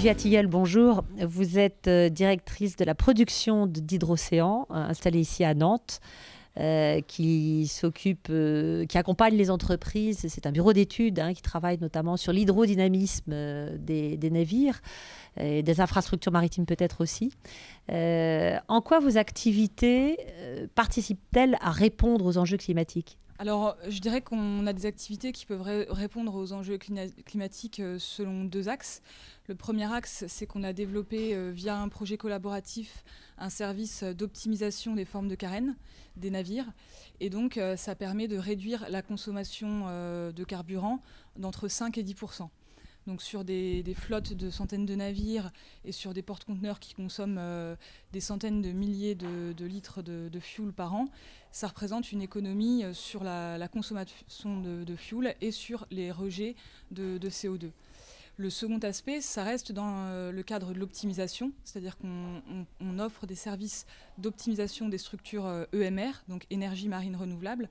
Sylvia Tilleul, bonjour. Vous êtes directrice de la production d'Hydrocéan, installée ici à Nantes, qui accompagne les entreprises. C'est un bureau d'études qui travaille notamment sur l'hydrodynamisme des navires et des infrastructures maritimes peut-être aussi. En quoi vos activités participent-elles à répondre aux enjeux climatiques ? Alors, je dirais qu'on a des activités qui peuvent répondre aux enjeux climatiques selon deux axes. Le premier axe, c'est qu'on a développé via un projet collaboratif un service d'optimisation des formes de carène des navires. Et donc, ça permet de réduire la consommation de carburant d'entre 5 et 10%. Donc sur des flottes de centaines de navires et sur des porte-conteneurs qui consomment des centaines de milliers de litres de fuel par an, ça représente une économie sur la consommation de fuel et sur les rejets de CO2. Le second aspect, ça reste dans le cadre de l'optimisation, c'est-à-dire qu'on offre des services d'optimisation des structures EMR, donc énergie marine renouvelable,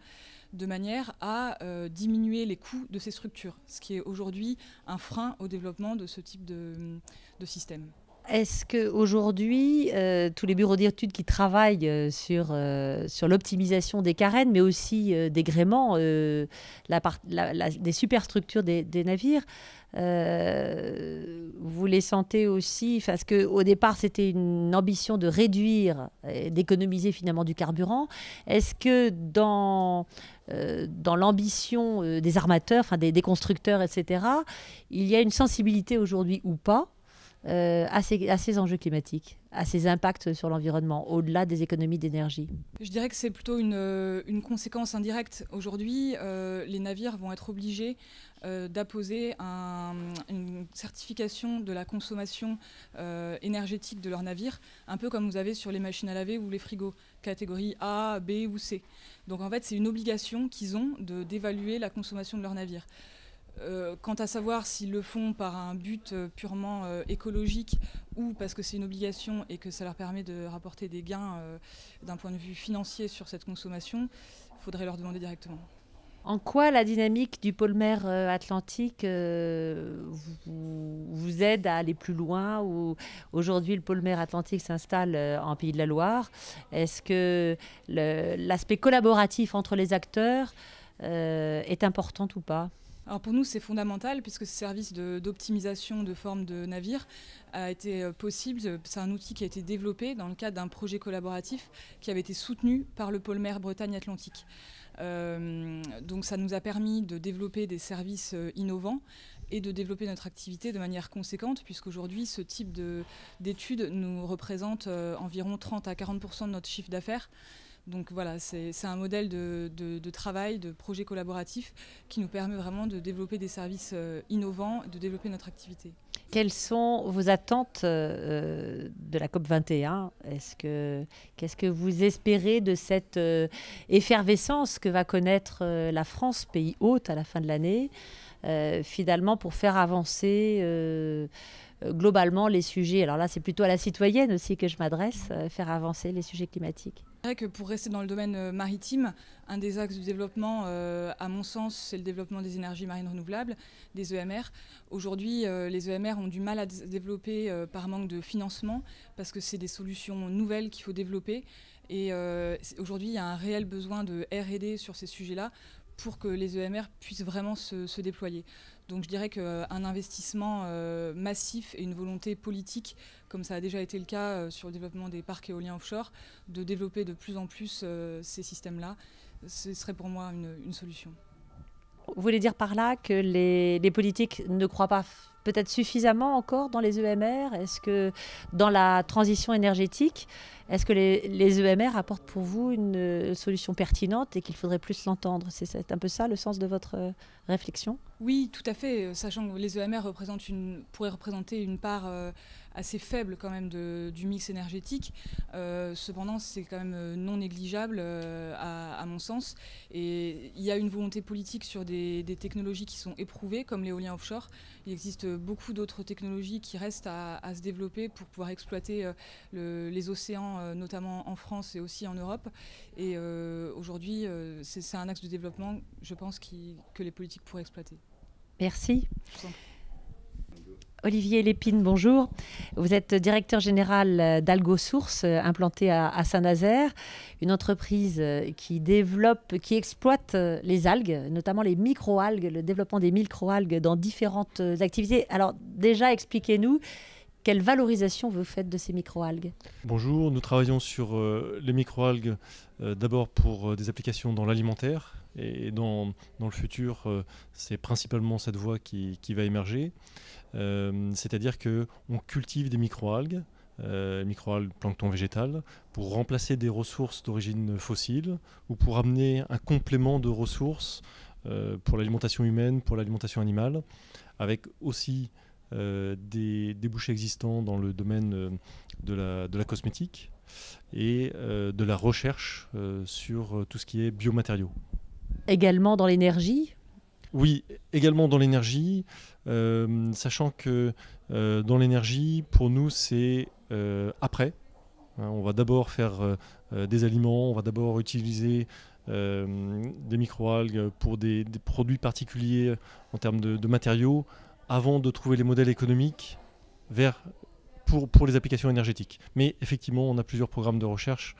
de manière à diminuer les coûts de ces structures, ce qui est aujourd'hui un frein au développement de ce type de système. Est-ce qu'aujourd'hui, tous les bureaux d'études qui travaillent sur l'optimisation des carènes, mais aussi des gréements, des superstructures des navires, vous les sentez aussi, parce qu'au départ, c'était une ambition de réduire et d'économiser finalement du carburant. Est-ce que dans l'ambition des armateurs, des constructeurs, etc., il y a une sensibilité aujourd'hui ou pas à ces enjeux climatiques, à ces impacts sur l'environnement, au-delà des économies d'énergie? Je dirais que c'est plutôt une conséquence indirecte. Aujourd'hui, les navires vont être obligés d'apposer une certification de la consommation énergétique de leur navire, un peu comme vous avez sur les machines à laver ou les frigos, catégorie A, B ou C. Donc en fait, c'est une obligation qu'ils ont d'évaluer la consommation de leur navire. Quant à savoir s'ils le font par un but purement écologique ou parce que c'est une obligation et que ça leur permet de rapporter des gains d'un point de vue financier sur cette consommation, il faudrait leur demander directement. En quoi la dynamique du pôle-mer atlantique vous aide à aller plus loin? Aujourd'hui, le pôle-mer atlantique s'installe en Pays de la Loire. Est-ce que l'aspect collaboratif entre les acteurs est important ou pas? Alors pour nous, c'est fondamental puisque ce service d'optimisation de forme de navire a été possible. C'est un outil qui a été développé dans le cadre d'un projet collaboratif qui avait été soutenu par le pôle mer Bretagne-Atlantique. Donc ça nous a permis de développer des services innovants et de développer notre activité de manière conséquente, puisqu'aujourd'hui, ce type d'études nous représente environ 30 à 40% de notre chiffre d'affaires. Donc voilà, c'est un modèle de travail, de projet collaboratif qui nous permet vraiment de développer des services innovants, de développer notre activité. Quelles sont vos attentes de la COP21 ? Qu'est-ce que vous espérez de cette effervescence que va connaître la France, pays hôte, à la fin de l'année, finalement pour faire avancer globalement les sujets? Alors là, c'est plutôt à la citoyenne aussi que je m'adresse, faire avancer les sujets climatiques. C'est vrai que pour rester dans le domaine maritime, un des axes du développement, à mon sens, c'est le développement des énergies marines renouvelables, des EMR. Aujourd'hui, les EMR ont du mal à se développer par manque de financement, parce que c'est des solutions nouvelles qu'il faut développer. Et aujourd'hui, il y a un réel besoin de R&D sur ces sujets-là pour que les EMR puissent vraiment se déployer. Donc je dirais qu'un investissement massif et une volonté politique, comme ça a déjà été le cas sur le développement des parcs éoliens offshore, de développer de plus en plus ces systèmes-là, ce serait pour moi une solution. Vous voulez dire par là que les politiques ne croient pas peut-être suffisamment encore dans les EMR? Est-ce que dans la transition énergétique, est-ce que les EMR apportent pour vous une solution pertinente et qu'il faudrait plus l'entendre? C'est un peu ça le sens de votre réflexion? Oui, tout à fait, sachant que les EMR pourraient représenter une part assez faible quand même du mix énergétique. Cependant, c'est quand même non négligeable à mon sens. Et il y a une volonté politique sur des technologies qui sont éprouvées, comme l'éolien offshore. Il existe beaucoup d'autres technologies qui restent à se développer pour pouvoir exploiter les océans, notamment en France et aussi en Europe. Et aujourd'hui, c'est un axe de développement, je pense, que les politiques pourraient exploiter. Merci. Olivier Lépine, bonjour. Vous êtes directeur général d'AlgoSource, implanté à Saint-Nazaire, une entreprise qui développe, qui exploite les algues, notamment les microalgues, le développement des microalgues dans différentes activités. Alors déjà, expliquez-nous quelle valorisation vous faites de ces microalgues. Bonjour, nous travaillons sur les microalgues d'abord pour des applications dans l'alimentaire et dans le futur, c'est principalement cette voie qui va émerger. C'est-à-dire qu'on cultive des microalgues, plancton végétal, pour remplacer des ressources d'origine fossile ou pour amener un complément de ressources pour l'alimentation humaine, pour l'alimentation animale, avec aussi des débouchés existants dans le domaine de la cosmétique et de la recherche sur tout ce qui est biomatériaux. Également dans l'énergie ? Oui, également dans l'énergie, sachant que dans l'énergie, pour nous, c'est après. On va d'abord faire des aliments, on va d'abord utiliser des microalgues pour des produits particuliers en termes de matériaux, avant de trouver les modèles économiques pour les applications énergétiques. Mais effectivement, on a plusieurs programmes de recherche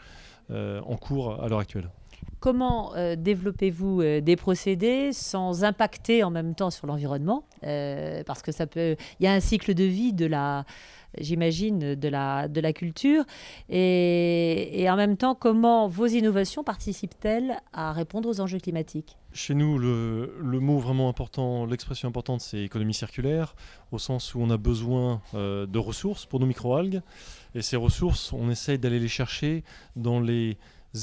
en cours à l'heure actuelle. Comment développez-vous des procédés sans impacter en même temps sur l'environnement parce que il y a un cycle de vie j'imagine, de la culture. Et en même temps, comment vos innovations participent-elles à répondre aux enjeux climatiques ? Chez nous, le mot vraiment important, l'expression importante, c'est économie circulaire, au sens où on a besoin de ressources pour nos microalgues. Et ces ressources, on essaye d'aller les chercher dans les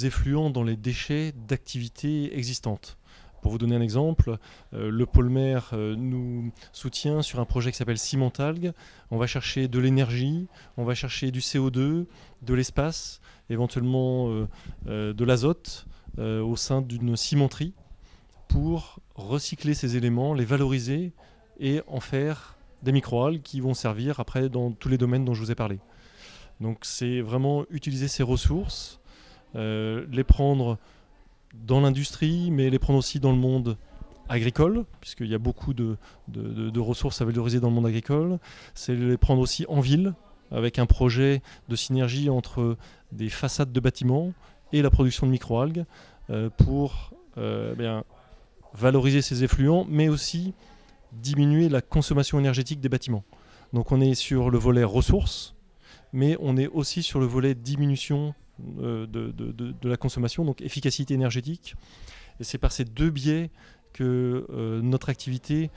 effluents, dans les déchets d'activités existantes. Pour vous donner un exemple, le Polmer nous soutient sur un projet qui s'appelle Cimentalgues. On va chercher de l'énergie, on va chercher du CO2, de l'espace, éventuellement de l'azote au sein d'une cimenterie pour recycler ces éléments, les valoriser et en faire des microalgues qui vont servir après dans tous les domaines dont je vous ai parlé. Donc c'est vraiment utiliser ces ressources, les prendre dans l'industrie, mais les prendre aussi dans le monde agricole, puisqu'il y a beaucoup de ressources à valoriser dans le monde agricole. C'est les prendre aussi en ville, avec un projet de synergie entre des façades de bâtiments et la production de microalgues pour valoriser ces effluents, mais aussi diminuer la consommation énergétique des bâtiments. Donc on est sur le volet ressources, mais on est aussi sur le volet diminution de la consommation, donc efficacité énergétique. Et c'est par ces deux biais que notre activité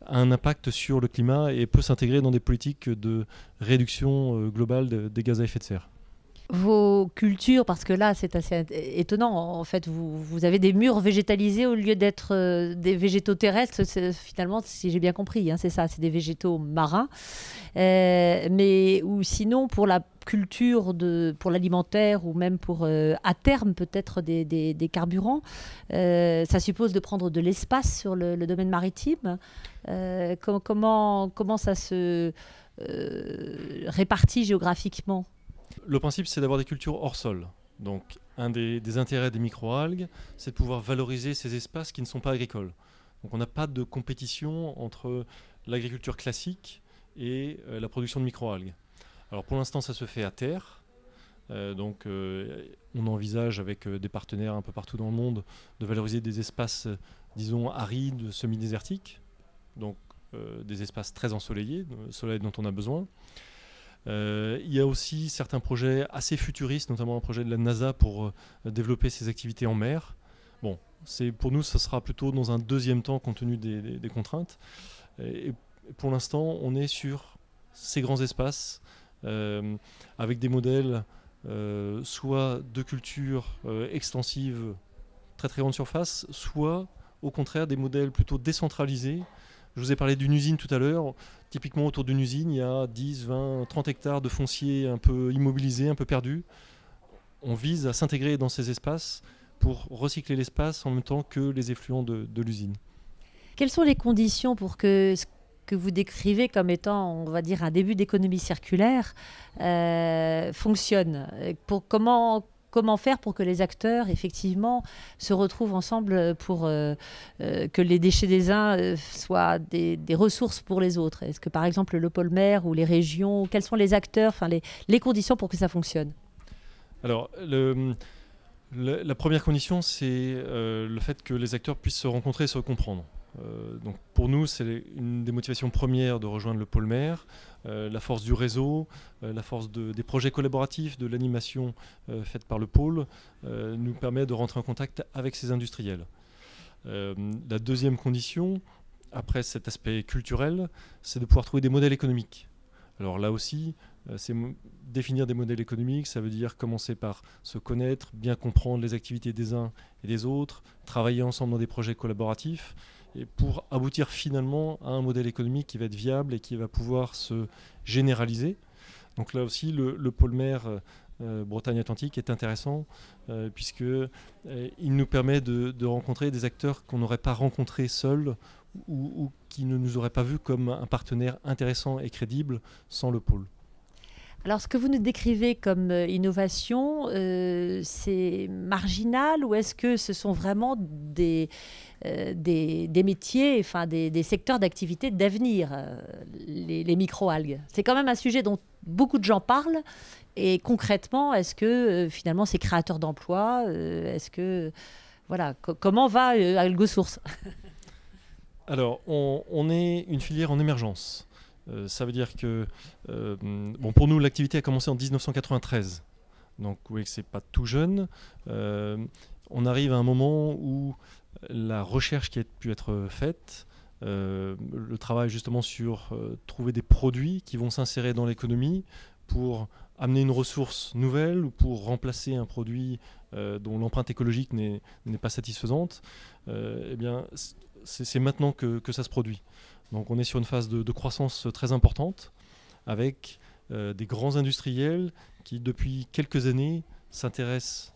a un impact sur le climat et peut s'intégrer dans des politiques de réduction globale des gaz à effet de serre. Vos cultures, parce que là c'est assez étonnant, en fait vous avez des murs végétalisés au lieu d'être des végétaux terrestres, finalement si j'ai bien compris, hein, c'est ça, c'est des végétaux marins, mais ou sinon pour la culture, pour l'alimentaire ou même pour à terme peut-être des carburants, ça suppose de prendre de l'espace sur le domaine maritime. Comment ça se répartit géographiquement ? Le principe, c'est d'avoir des cultures hors sol. Donc, un des intérêts des microalgues, c'est de pouvoir valoriser ces espaces qui ne sont pas agricoles. Donc, on n'a pas de compétition entre l'agriculture classique et la production de microalgues. Alors, pour l'instant, ça se fait à terre. On envisage avec des partenaires un peu partout dans le monde de valoriser des espaces, disons, arides, semi-désertiques. Donc, des espaces très ensoleillés, le soleil dont on a besoin. Il y a aussi certains projets assez futuristes, notamment un projet de la NASA pour développer ses activités en mer. Bon, pour nous, ce sera plutôt dans un deuxième temps compte tenu des contraintes. Et pour l'instant, on est sur ces grands espaces avec des modèles soit de culture extensive, très très grande surface, soit au contraire des modèles plutôt décentralisés. Je vous ai parlé d'une usine tout à l'heure. Typiquement, autour d'une usine, il y a 10, 20, 30 hectares de foncier un peu immobilisé, un peu perdu. On vise à s'intégrer dans ces espaces pour recycler l'espace en même temps que les effluents de l'usine. Quelles sont les conditions pour que ce que vous décrivez comme étant, on va dire, un début d'économie circulaire fonctionne ? Comment comment faire pour que les acteurs, effectivement, se retrouvent ensemble pour que les déchets des uns soient des ressources pour les autres? Est-ce que, par exemple, le pôle mer ou les régions, quels sont les acteurs, enfin, les conditions pour que ça fonctionne? Alors, la première condition, c'est le fait que les acteurs puissent se rencontrer et se comprendre. Donc pour nous, c'est une des motivations premières de rejoindre le pôle mer, la force du réseau, la force des projets collaboratifs, de l'animation faite par le pôle, nous permet de rentrer en contact avec ces industriels. La deuxième condition, après cet aspect culturel, c'est de pouvoir trouver des modèles économiques. Alors là aussi, c'est définir des modèles économiques, ça veut dire commencer par se connaître, bien comprendre les activités des uns et des autres, travailler ensemble dans des projets collaboratifs, et pour aboutir finalement à un modèle économique qui va être viable et qui va pouvoir se généraliser. Donc là aussi, le pôle mer Bretagne-Atlantique est intéressant puisqu'il nous permet de rencontrer des acteurs qu'on n'aurait pas rencontrés seuls ou qui ne nous auraient pas vus comme un partenaire intéressant et crédible sans le pôle. Alors, ce que vous nous décrivez comme innovation, c'est marginal ou est-ce que ce sont vraiment des métiers, enfin des secteurs d'activité d'avenir, les microalgues? C'est quand même un sujet dont beaucoup de gens parlent. Et concrètement, est-ce que finalement c'est créateur d'emplois? Est-ce que voilà, comment va AlgoSource? Alors, on est une filière en émergence. Ça veut dire que, pour nous, l'activité a commencé en 1993. Donc, vous voyez que ce n'est pas tout jeune. On arrive à un moment où la recherche qui a pu être faite, le travail justement sur trouver des produits qui vont s'insérer dans l'économie pour amener une ressource nouvelle ou pour remplacer un produit dont l'empreinte écologique n'est pas satisfaisante, eh bien, c'est maintenant que ça se produit. Donc on est sur une phase de croissance très importante avec des grands industriels qui depuis quelques années s'intéressent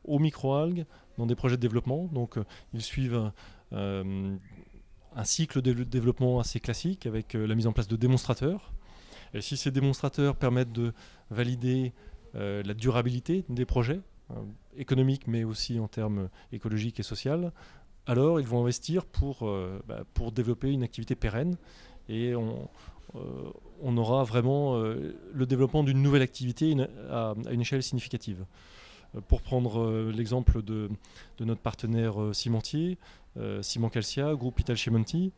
aux microalgues dans des projets de développement. Donc ils suivent un cycle de développement assez classique avec la mise en place de démonstrateurs. Et si ces démonstrateurs permettent de valider la durabilité des projets, économiques mais aussi en termes écologiques et sociaux, alors ils vont investir pour développer une activité pérenne et on aura vraiment le développement d'une nouvelle activité à une échelle significative. Pour prendre l'exemple de notre partenaire cimentier, Ciment Calcia, groupe Italcementi,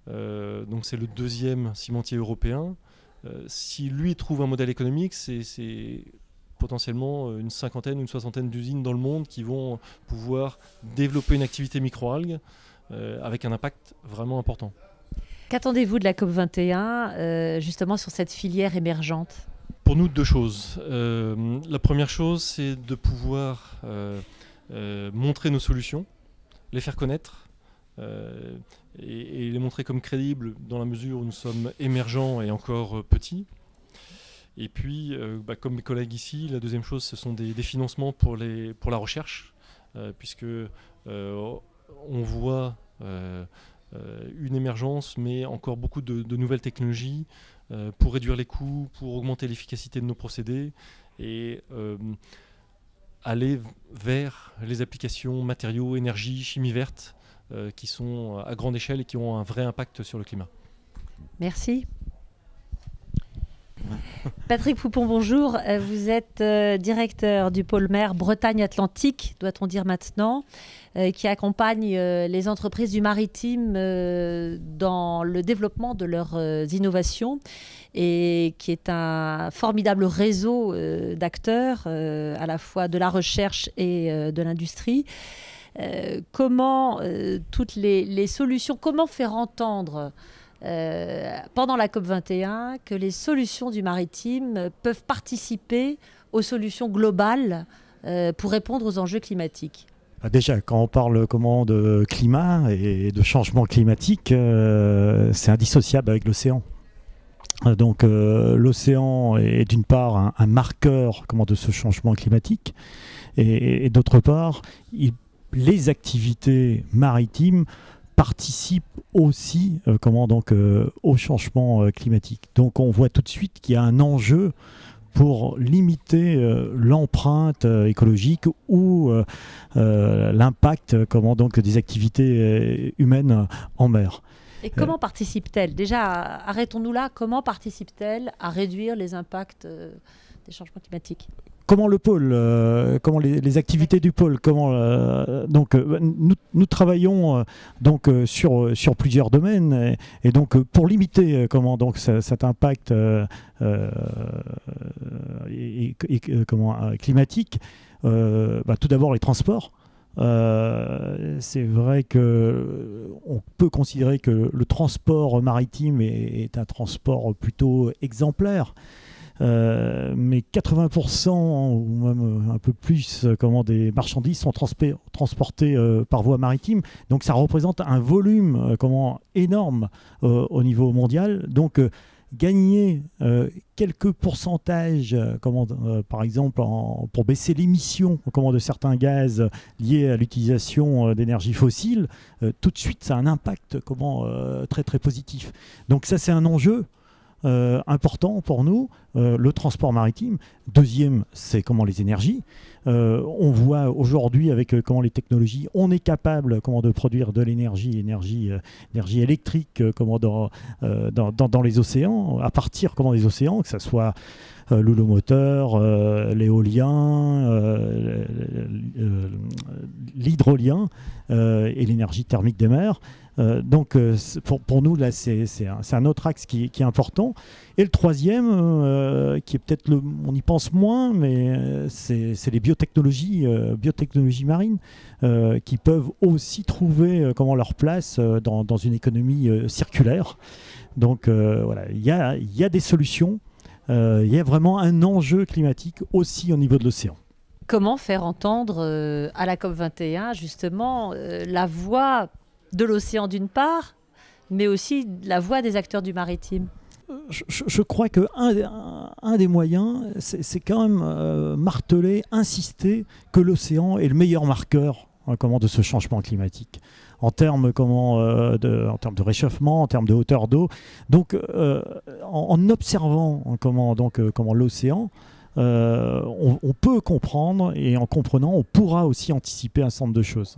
donc c'est le deuxième cimentier européen. Si lui trouve un modèle économique, c'est potentiellement une cinquantaine ou une soixantaine d'usines dans le monde qui vont pouvoir développer une activité microalgue avec un impact vraiment important. Qu'attendez-vous de la COP21 justement sur cette filière émergente? Pour nous, deux choses. La première chose, c'est de pouvoir montrer nos solutions, les faire connaître et les montrer comme crédibles dans la mesure où nous sommes émergents et encore petits. Et puis, comme mes collègues ici, la deuxième chose, ce sont des financements pour la recherche, puisque on voit une émergence, mais encore beaucoup de nouvelles technologies pour réduire les coûts, pour augmenter l'efficacité de nos procédés et aller vers les applications matériaux, énergie, chimie verte, qui sont à grande échelle et qui ont un vrai impact sur le climat. Merci. Patrick Poupon, bonjour. Vous êtes directeur du pôle mer Bretagne-Atlantique, doit-on dire maintenant, qui accompagne les entreprises du maritime dans le développement de leurs innovations et qui est un formidable réseau d'acteurs, à la fois de la recherche et de l'industrie. Comment toutes les solutions, comment faire entendre pendant la COP21 que les solutions du maritime peuvent participer aux solutions globales pour répondre aux enjeux climatiques? Déjà, quand on parle de climat et de changement climatique, c'est indissociable avec l'océan. Donc l'océan est d'une part un marqueur de ce changement climatique et d'autre part, les activités maritimes participent aussi au changement climatique. Donc on voit tout de suite qu'il y a un enjeu pour limiter l'empreinte écologique ou l'impact donc, des activités humaines en mer. Et comment participe-t-elle? Déjà, arrêtons-nous là. Comment participe-t-elle à réduire les impacts des changements climatiques? Comment le pôle, comment les activités du pôle, nous travaillons sur plusieurs domaines et donc pour limiter cet impact climatique, tout d'abord les transports. C'est vrai qu'on peut considérer que le transport maritime est un transport plutôt exemplaire. Mais 80% ou même un peu plus des marchandises sont transportées par voie maritime. Donc ça représente un volume énorme au niveau mondial. Donc gagner quelques pourcentages, par exemple pour baisser l'émission de certains gaz liés à l'utilisation d'énergie fossile, tout de suite ça a un impact très très positif. Donc ça c'est un enjeu important pour nous, le transport maritime. Deuxième, c'est les énergies. On voit aujourd'hui avec les technologies, on est capable de produire de l'énergie électrique dans les océans, à partir des océans, que ce soit l'houlomoteur, l'éolien, l'hydrolien et l'énergie thermique des mers. Donc pour nous, là, c'est un autre axe qui est important. Et le troisième, qui est peut-être on y pense moins, mais c'est les biotechnologies marines qui peuvent aussi trouver leur place dans une économie circulaire. Donc voilà, il y a des solutions. Il y a vraiment un enjeu climatique aussi au niveau de l'océan. Comment faire entendre à la COP21 justement la voix de l'océan d'une part, mais aussi la voix des acteurs du maritime? Je crois qu'un des moyens, c'est quand même marteler, insister que l'océan est le meilleur marqueur de ce changement climatique. En termes de réchauffement, en termes de hauteur d'eau. Donc, en observant comment l'océan, on peut comprendre, et en comprenant, on pourra aussi anticiper un certain nombre de choses.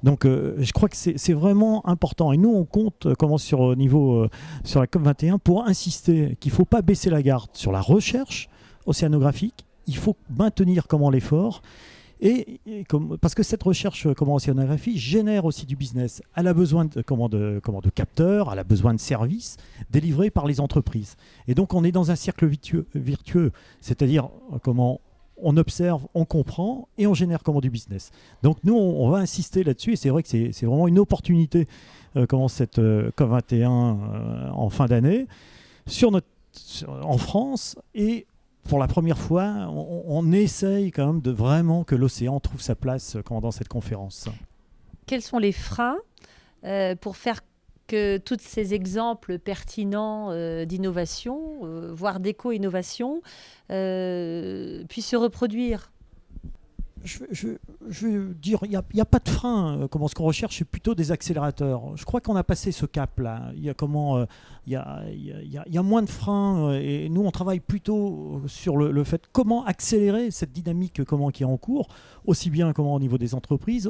Donc, je crois que c'est vraiment important. Et nous, on compte sur la COP21 pour insister qu'il ne faut pas baisser la garde sur la recherche océanographique. Il faut maintenir l'effort. Parce que cette recherche océanographie génère aussi du business. Elle a besoin de capteurs, elle a besoin de services délivrés par les entreprises. Et donc on est dans un cercle virtueux, c'est-à-dire on observe, on comprend et on génère du business. Donc nous on va insister là-dessus et c'est vrai que c'est vraiment une opportunité cette COP21 en fin d'année en France. Et pour la première fois, on essaye quand même de vraiment que l'océan trouve sa place dans cette conférence. Quels sont les freins pour faire que tous ces exemples pertinents d'innovation, voire d'éco-innovation, puissent se reproduire? Je veux dire, il n'y a pas de frein. Ce qu'on recherche, c'est plutôt des accélérateurs. Je crois qu'on a passé ce cap-là. Il y a moins de freins. Et nous, on travaille plutôt sur le fait comment accélérer cette dynamique qui est en cours, aussi bien au niveau des entreprises,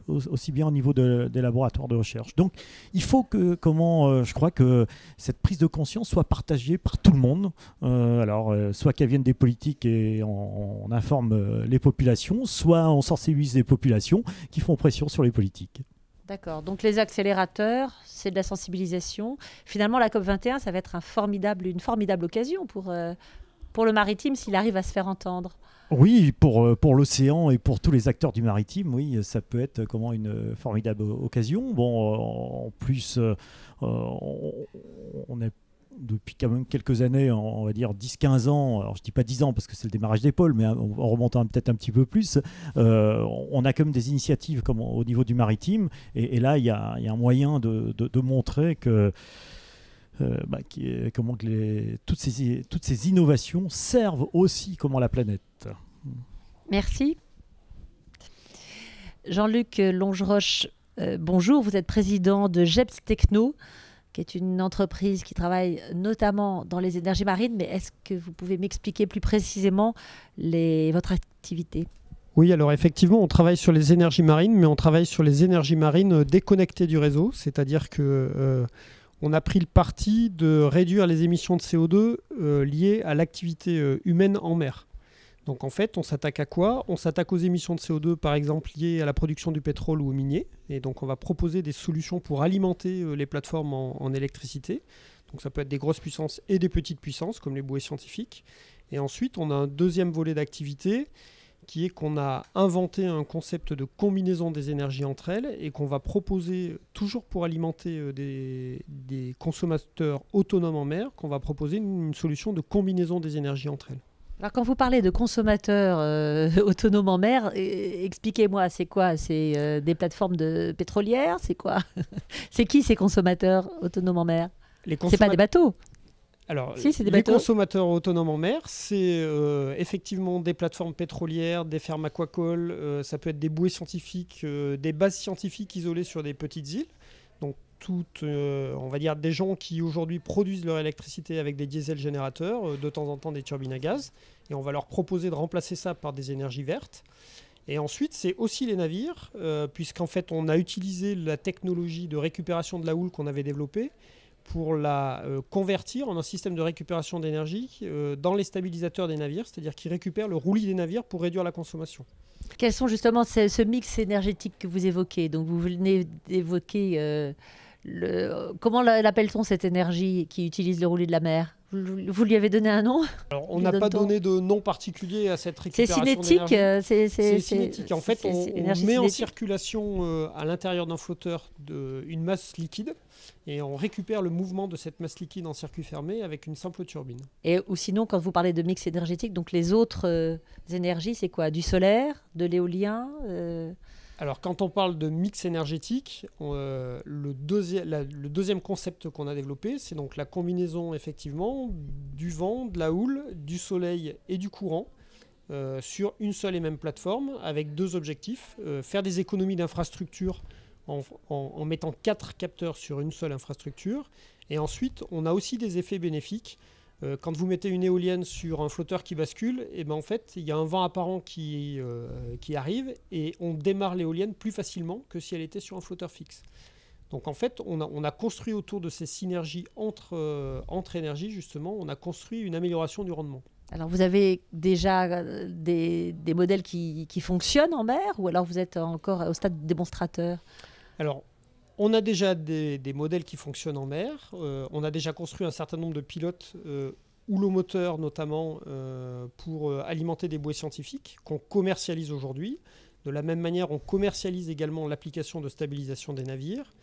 aussi bien au niveau des laboratoires de recherche. Donc, il faut que, je crois que cette prise de conscience soit partagée par tout le monde. Soit qu'elle vienne des politiques et on informe les populations, soit on sensibilise les populations qui font pression sur les politiques. D'accord. Donc les accélérateurs, c'est de la sensibilisation. Finalement, la COP21, ça va être une formidable occasion pour le maritime s'il arrive à se faire entendre. Oui, pour l'océan et pour tous les acteurs du maritime, oui, ça peut être une formidable occasion. Bon, en plus, on a depuis quand même quelques années, on va dire 10-15 ans, alors je ne dis pas 10 ans parce que c'est le démarrage des pôles, mais en remontant peut-être un petit peu plus, on a quand même des initiatives au niveau du maritime, et là il y a un moyen de montrer que toutes ces innovations servent aussi la planète. Merci. Jean-Luc Longeroche, bonjour, vous êtes président de GEPS Techno. qui est une entreprise qui travaille notamment dans les énergies marines. Mais est-ce que vous pouvez m'expliquer plus précisément votre activité ? Oui, alors effectivement, on travaille sur les énergies marines, mais on travaille sur les énergies marines déconnectées du réseau, c'est-à-dire que on a pris le parti de réduire les émissions de CO2 liées à l'activité humaine en mer. Donc en fait, on s'attaque à quoi ? On s'attaque aux émissions de CO2, par exemple, liées à la production du pétrole ou au minier. Et donc on va proposer des solutions pour alimenter les plateformes en électricité. Donc ça peut être des grosses puissances et des petites puissances, comme les bouées scientifiques. Et ensuite, on a un deuxième volet d'activité qui est qu'on a inventé un concept de combinaison des énergies entre elles et qu'on va proposer, toujours pour alimenter des consommateurs autonomes en mer, qu'on va proposer une solution de combinaison des énergies entre elles. Alors quand vous parlez de consommateurs autonomes en mer, expliquez-moi, c'est quoi ? C'est des plateformes pétrolières ? C'est quoi ? C'est qui ces consommateurs autonomes en mer ? C'est pas des bateaux ? Alors, si, c'est des les bateaux. consommateurs autonomes en mer, c'est effectivement des plateformes pétrolières, des fermes aquacoles, ça peut être des bouées scientifiques, des bases scientifiques isolées sur des petites îles. Donc, on va dire des gens qui aujourd'hui produisent leur électricité avec des diesel générateurs, de temps en temps des turbines à gaz, et on va leur proposer de remplacer ça par des énergies vertes. Et ensuite, c'est aussi les navires, puisqu'en fait, on a utilisé la technologie de récupération de la houle qu'on avait développée pour la convertir en un système de récupération d'énergie dans les stabilisateurs des navires, c'est-à-dire qu'ils récupèrent le roulis des navires pour réduire la consommation. Quels sont justement ce mix énergétique que vous évoquez ? Donc vous venez d'évoquer, comment l'appelle-t-on cette énergie qui utilise le roulis de la mer ? Vous lui avez donné un nom ? Alors, on n'a pas donné de nom particulier à cette récupération d'énergie. C'est cinétique. En fait, on met en circulation à l'intérieur d'un flotteur une masse liquide et on récupère le mouvement de cette masse liquide en circuit fermé avec une simple turbine. Ou sinon, quand vous parlez de mix énergétique, donc les autres énergies, c'est quoi ? Du solaire, de l'éolien Alors, quand on parle de mix énergétique, le deuxième concept qu'on a développé, c'est donc la combinaison effectivement du vent, de la houle, du soleil et du courant sur une seule et même plateforme avec deux objectifs. Faire des économies d'infrastructure en mettant 4 capteurs sur une seule infrastructure. Et ensuite, on a aussi des effets bénéfiques. Quand vous mettez une éolienne sur un flotteur qui bascule, et ben en fait, il y a un vent apparent qui arrive et on démarre l'éolienne plus facilement que si elle était sur un flotteur fixe. Donc en fait, on a construit autour de ces synergies entre énergies, justement, on a construit une amélioration du rendement. Alors vous avez déjà des modèles qui fonctionnent en mer ou alors vous êtes encore au stade démonstrateur ? Alors, on a déjà des modèles qui fonctionnent en mer. On a déjà construit un certain nombre de pilotes houlomoteurs notamment pour alimenter des bouées scientifiques qu'on commercialise aujourd'hui. De la même manière, on commercialise également l'application de stabilisation des navires.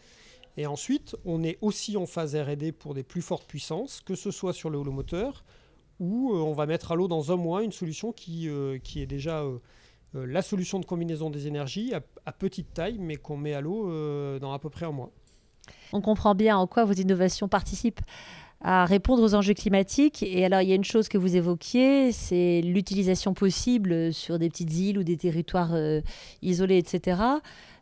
Et ensuite, on est aussi en phase R&D pour des plus fortes puissances, que ce soit sur le holomoteur ou on va mettre à l'eau dans un mois une solution qui est déjà la solution de combinaison des énergies à petite taille, mais qu'on met à l'eau dans à peu près un mois. On comprend bien en quoi vos innovations participent à répondre aux enjeux climatiques. Et alors, il y a une chose que vous évoquiez, c'est l'utilisation possible sur des petites îles ou des territoires isolés, etc.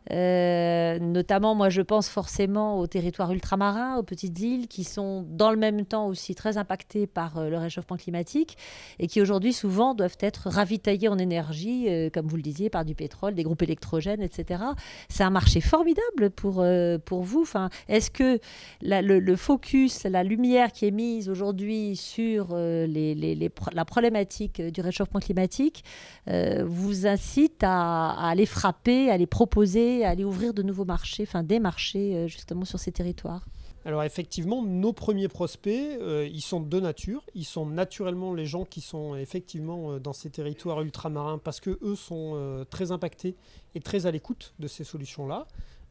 Notamment, moi, je pense forcément aux territoires ultramarins, aux petites îles, qui sont dans le même temps aussi très impactés par le réchauffement climatique et qui aujourd'hui, souvent, doivent être ravitaillés en énergie, comme vous le disiez, par du pétrole, des groupes électrogènes, etc. C'est un marché formidable pour vous. Enfin, est-ce que le focus, la lumière qui est mise aujourd'hui sur la problématique du réchauffement climatique vous incite à aller frapper, à les proposer, à aller ouvrir de nouveaux marchés, enfin des marchés justement sur ces territoires? Alors effectivement, nos premiers prospects, ils sont de deux natures. Ils sont naturellement les gens qui sont effectivement dans ces territoires ultramarins parce qu'eux sont très impactés et très à l'écoute de ces solutions-là.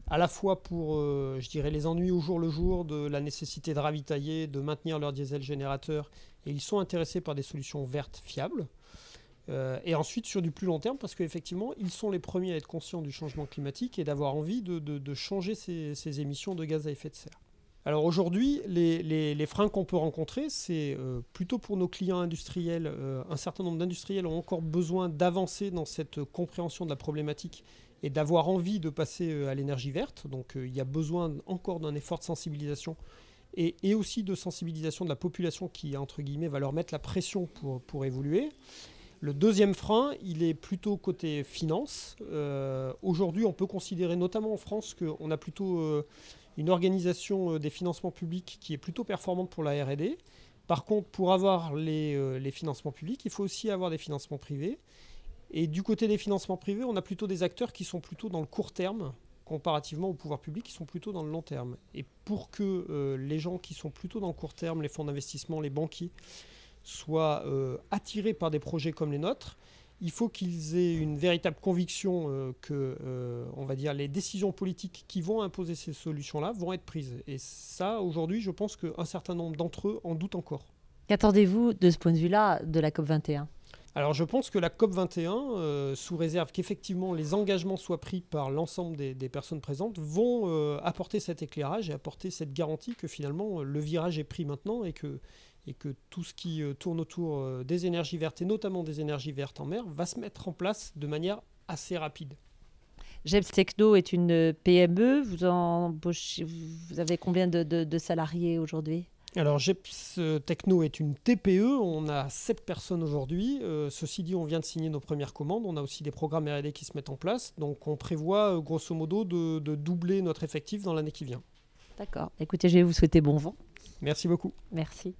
À la fois pour, je dirais, les ennuis au jour le jour de la nécessité de ravitailler, de maintenir leur diesel générateur. Et ils sont intéressés par des solutions vertes fiables. Et ensuite sur du plus long terme parce qu'effectivement, ils sont les premiers à être conscients du changement climatique et d'avoir envie de changer ces émissions de gaz à effet de serre. Alors aujourd'hui, les freins qu'on peut rencontrer, c'est plutôt pour nos clients industriels. Un certain nombre d'industriels ont encore besoin d'avancer dans cette compréhension de la problématique et d'avoir envie de passer à l'énergie verte. Donc il y a besoin encore d'un effort de sensibilisation. et aussi de sensibilisation de la population qui, entre guillemets, va leur mettre la pression pour évoluer. Le deuxième frein, il est plutôt côté finance. Aujourd'hui, on peut considérer, notamment en France, qu'on a plutôt une organisation des financements publics qui est plutôt performante pour la R&D. Par contre, pour avoir les financements publics, il faut aussi avoir des financements privés. Et du côté des financements privés, on a plutôt des acteurs qui sont plutôt dans le court terme, comparativement au pouvoir public, qui sont plutôt dans le long terme. Et pour que les gens qui sont plutôt dans le court terme, les fonds d'investissement, les banquiers, soient attirés par des projets comme les nôtres, il faut qu'ils aient une véritable conviction que, on va dire, les décisions politiques qui vont imposer ces solutions-là vont être prises. Et ça, aujourd'hui, je pense qu'un certain nombre d'entre eux en doutent encore. Qu'attendez-vous de ce point de vue-là de la COP21 ? Alors je pense que la COP21, sous réserve qu'effectivement les engagements soient pris par l'ensemble des personnes présentes, vont apporter cet éclairage et apporter cette garantie que finalement le virage est pris maintenant et que tout ce qui tourne autour des énergies vertes et notamment des énergies vertes en mer va se mettre en place de manière assez rapide. GEPS Techno est une PME. Vous avez combien de salariés aujourd'hui ? Alors GEPS Techno est une TPE, on a 7 personnes aujourd'hui. Ceci dit, on vient de signer nos premières commandes. On a aussi des programmes R&D qui se mettent en place. Donc on prévoit grosso modo de doubler notre effectif dans l'année qui vient. D'accord. Écoutez, je vais vous souhaiter bon vent. Merci beaucoup. Merci.